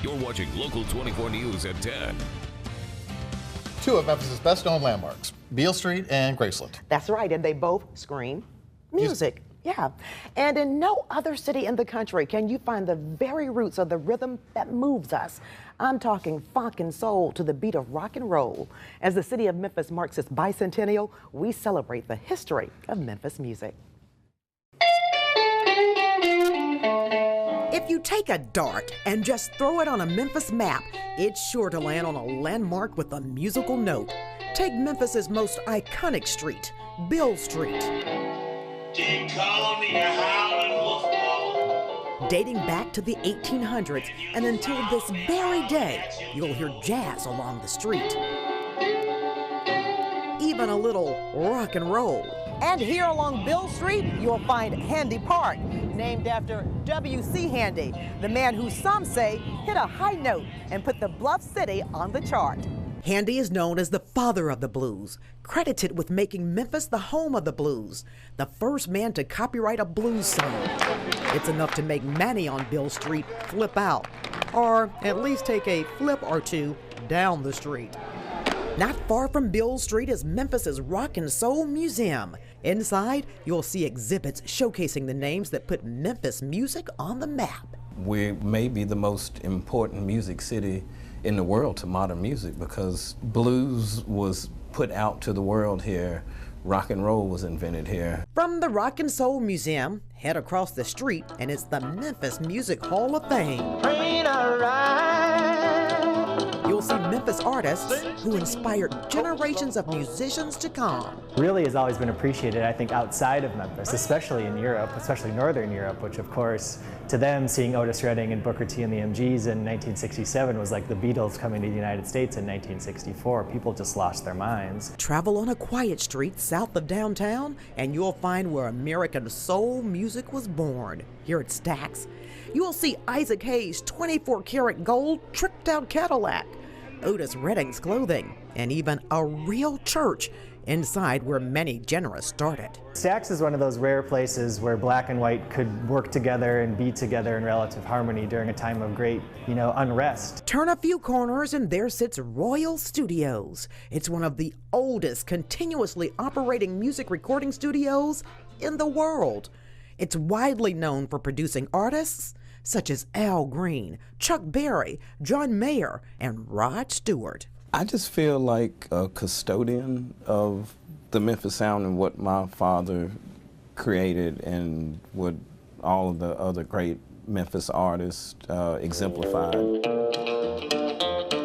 You're watching Local 24 News at 10. Two of Memphis' best-known landmarks, Beale Street and Graceland. That's right, and they both scream music. Yeah, and in no other city in the country can you find the very roots of the rhythm that moves us. I'm talking funk and soul to the beat of rock and roll. As the city of Memphis marks its bicentennial, we celebrate the history of Memphis music. If you take a dart and just throw it on a Memphis map, it's sure to land on a landmark with a musical note. Take Memphis's most iconic street, Beale Street. Dating back to the 1800s, and until this very day, you'll hear jazz along the street. Even a little rock and roll. And here along Beale Street, you'll find Handy Park, named after W.C. Handy, the man who some say hit a high note and put the Bluff City on the chart. Handy is known as the father of the blues, credited with making Memphis the home of the blues, the first man to copyright a blues song. It's enough to make many on Beale Street flip out, or at least take a flip or two down the street. Not far from Beale Street is Memphis's Rock and Soul Museum. Inside, you'll see exhibits showcasing the names that put Memphis music on the map. We may be the most important music city in the world to modern music because blues was put out to the world here. Rock and roll was invented here. From the Rock and Soul Museum, head across the street and it's the Memphis Music Hall of Fame. You'll see Memphis artists who inspired generations of musicians to come. Really has always been appreciated, I think, outside of Memphis, especially in Europe, especially Northern Europe, which of course, to them, seeing Otis Redding and Booker T and the MGs in 1967 was like the Beatles coming to the United States in 1964. People just lost their minds. Travel on a quiet street south of downtown, and you'll find where American soul music was born. Here at Stax, you'll see Isaac Hayes' 24-karat gold tricked-out Cadillac, Otis Redding's clothing, and even a real church inside where many genres started. Stax is one of those rare places where black and white could work together and be together in relative harmony during a time of great, unrest. Turn a few corners and there sits Royal Studios. It's one of the oldest continuously operating music recording studios in the world. It's widely known for producing artists such as Al Green, Chuck Berry, John Mayer, and Rod Stewart. I just feel like a custodian of the Memphis sound and what my father created and what all of the other great Memphis artists exemplified.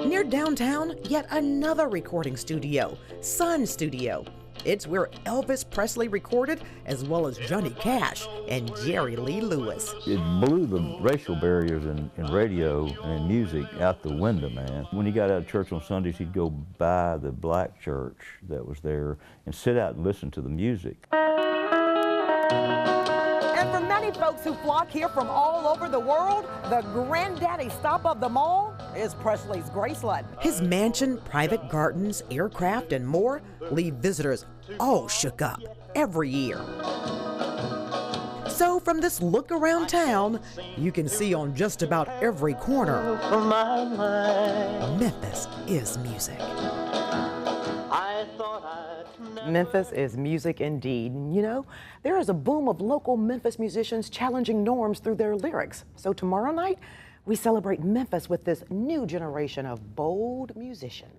Near downtown, yet another recording studio, Sun Studio. It's where Elvis Presley recorded, as well as Johnny Cash and Jerry Lee Lewis. It blew the racial barriers in radio and music out the window, man. When he got out of church on Sundays, he'd go by the black church that was there and sit out and listen to the music. And for many folks who flock here from all over the world, the granddaddy stop of them all is Presley's Graceland. His mansion, private gardens, aircraft, and more leave visitors all shook up every year. So from this look around town, you can see on just about every corner, Memphis is music. Memphis is music indeed. There is a boom of local Memphis musicians challenging norms through their lyrics. So tomorrow night, we celebrate Memphis with this new generation of bold musicians.